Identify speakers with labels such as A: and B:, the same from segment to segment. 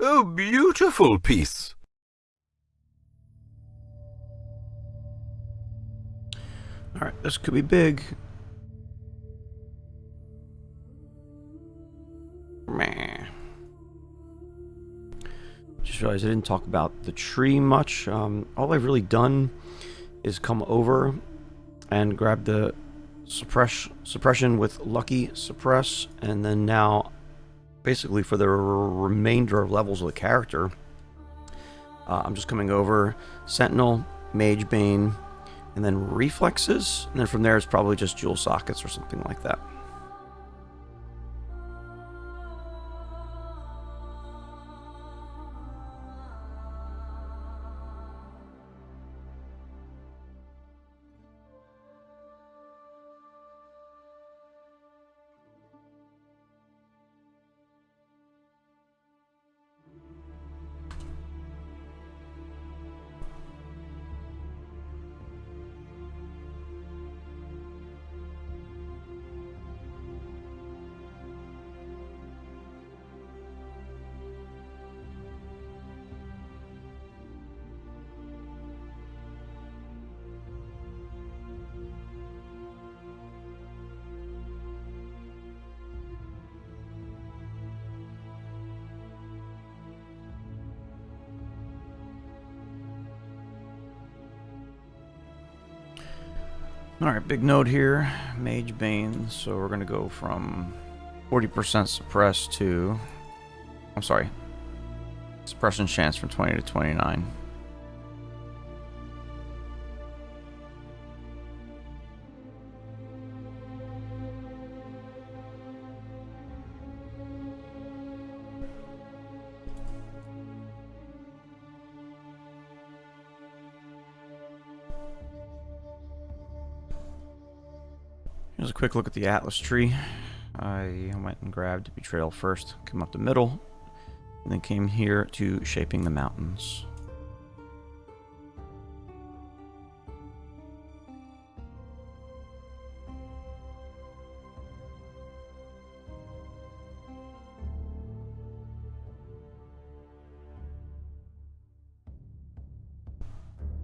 A: A beautiful piece.
B: Alright, this could be big. Meh. Just realized I didn't talk about the tree much. All I've really done is come over and grab the suppression with Lucky Suppress, and then now, basically for the remainder of levels of the character, I'm just coming over Sentinel, Mage Bane, and then Reflexes, and then from there it's probably just Jewel Sockets or something like that. Alright, big note here, Mage Bane, so we're going to go from 40% suppress to, suppression chance from 20 to 29. Here's a quick look at the Atlas tree. I went and grabbed Betrayal first, came up the middle, and then came here to Shaping the Mountains.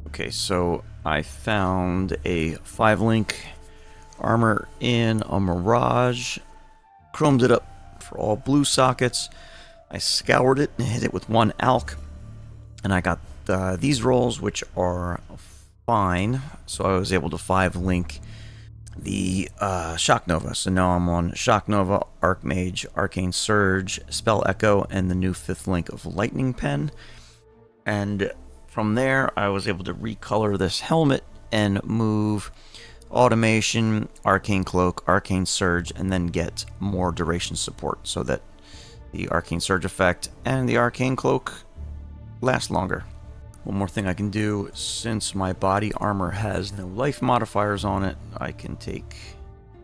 B: Okay, so I found a 5-link armor in a Mirage, chromed it up for all blue sockets. I scoured it and hit it with 1 alch, and I got these rolls, which are fine, so I was able to 5-link the Shock Nova. So now I'm on Shock Nova, Archmage, Arcane Surge, Spell Echo, and the new 5th link of Lightning Pen. And from there, I was able to recolor this helmet and move Automation, Arcane Cloak, Arcane Surge, and then get more duration support so that the Arcane Surge effect and the Arcane Cloak last longer. One more thing I can do, since my body armor has no life modifiers on it, I can take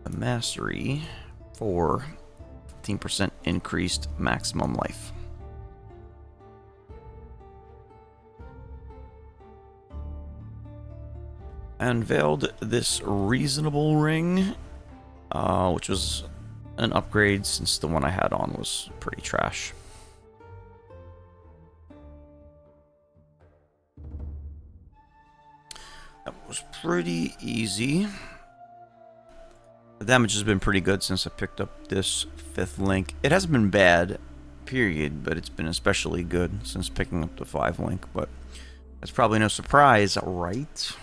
B: the Mastery for 15% increased maximum life. Unveiled this reasonable ring, which was an upgrade since the one I had on was pretty trash. That was pretty easy. The damage has been pretty good since I picked up this 5th link. It hasn't been bad, period, but it's been especially good since picking up the 5 link, but that's probably no surprise, right?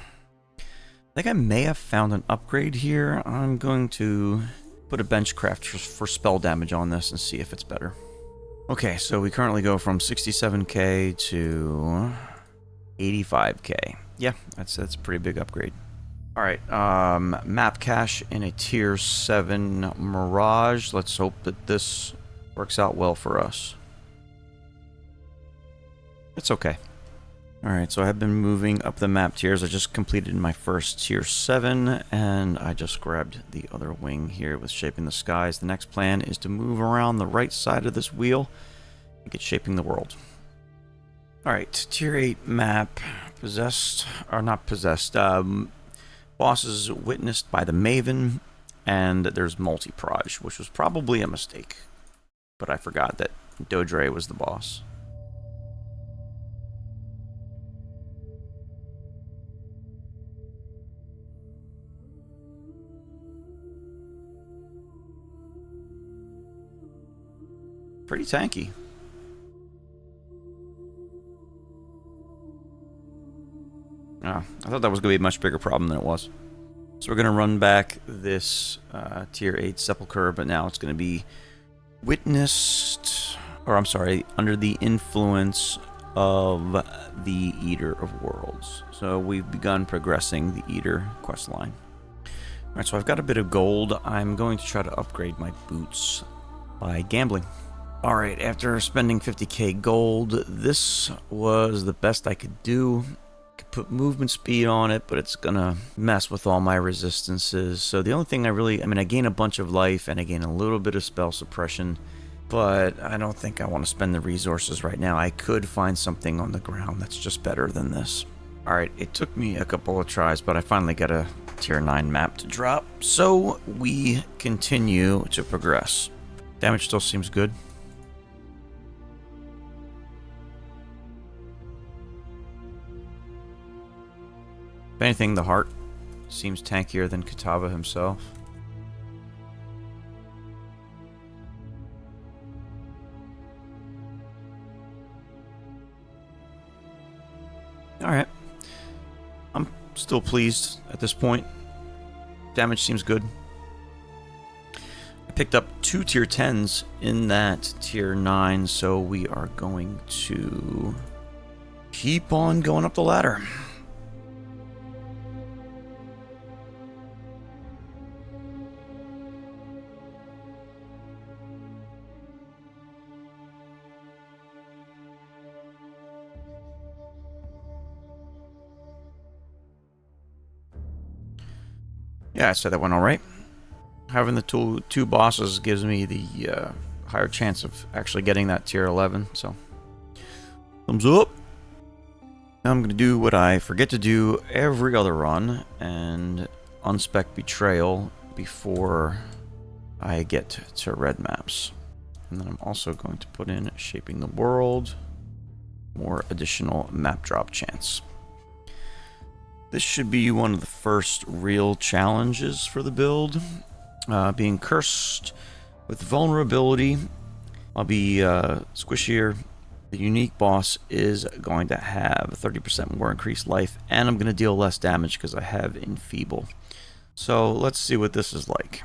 B: I think I may have found an upgrade here. I'm going to put a benchcraft for spell damage on this and see if it's better. Okay, so we currently go from 67k to 85k. Yeah, that's a pretty big upgrade. Alright, map cache in a tier 7 Mirage. Let's hope that this works out well for us. It's okay. Alright, so I've been moving up the map tiers. I just completed my first tier 7, and I just grabbed the other wing here with Shaping the Skies. The next plan is to move around the right side of this wheel and get Shaping the World. Alright, tier 8 map, possessed, or not possessed, bosses witnessed by the Maven, and there's multi-proj, which was probably a mistake. But I forgot that Dodre was the boss. pretty tanky. I thought that was going to be a much bigger problem than it was. So we're going to run back this Tier 8 Sepulchre, but now it's going to be witnessed, or I'm sorry, under the influence of the Eater of Worlds. So we've begun progressing the Eater questline. Alright, so I've got a bit of gold. I'm going to try to upgrade my boots by gambling. Alright, after spending 50k gold, this was the best I could do. Put movement speed on it, but it's gonna mess with all my resistances. So the only thing I gain a bunch of life and I gain a little bit of spell suppression, but I don't think I want to spend the resources right now. I could find something on the ground that's just better than this. Alright, it took me a couple of tries, but I finally got a tier 9 map to drop. So we continue to progress. Damage still seems good. If anything, the heart seems tankier than Katava himself. Alright. I'm still pleased at this point. Damage seems good. I picked up 2 tier 10s in that tier 9, so we are going to keep on going up the ladder. Yeah, I said that went alright. Having the two bosses gives me the higher chance of actually getting that tier 11, so thumbs up. Now I'm going to do what I forget to do every other run, and unspec Betrayal before I get to red maps. And then I'm also going to put in Shaping the World, more additional map drop chance. This should be one of the first real challenges for the build. Being cursed with vulnerability, I'll be squishier. The unique boss is going to have 30% more increased life, and I'm going to deal less damage because I have Enfeeble. So let's see what this is like.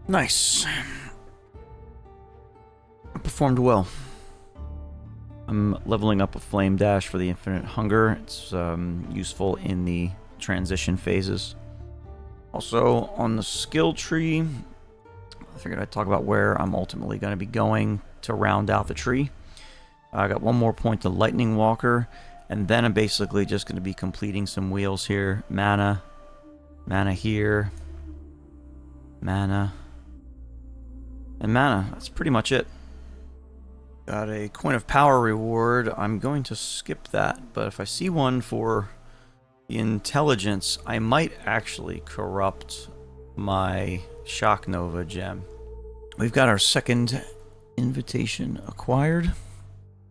B: Nice. I performed well. I'm leveling up a Flame Dash for the Infinite Hunger. It's useful in the transition phases. Also, on the skill tree, I figured I'd talk about where I'm ultimately going to be going to round out the tree. I got one more point to Lightning Walker, and then I'm basically just going to be completing some wheels here. Mana. Mana here. Mana. And mana. That's pretty much it. Got a Coin of Power reward. I'm going to skip that, but if I see one for the Intelligence, I might actually corrupt my Shock Nova gem. We've got our second invitation acquired.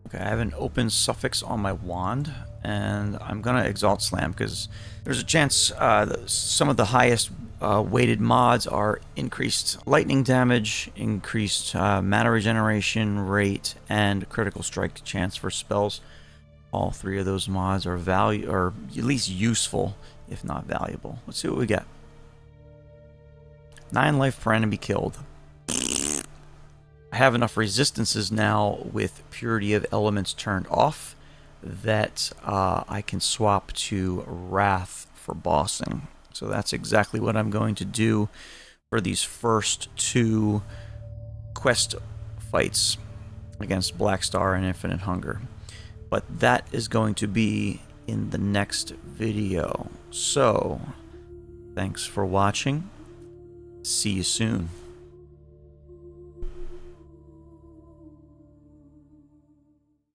B: Okay, I have an open suffix on my wand, and I'm going to Exalt Slam because there's a chance that some of the highest weighted mods are increased lightning damage, increased mana regeneration rate, and critical strike chance for spells. All 3 of those mods are or at least useful, if not valuable. Let's see what we get. 9 life per enemy killed. I have enough resistances now with Purity of Elements turned off that I can swap to Wrath for bossing. So that's exactly what I'm going to do for these first 2 quest fights against Blackstar and Infinite Hunger. But that is going to be in the next video. So, thanks for watching. See you soon.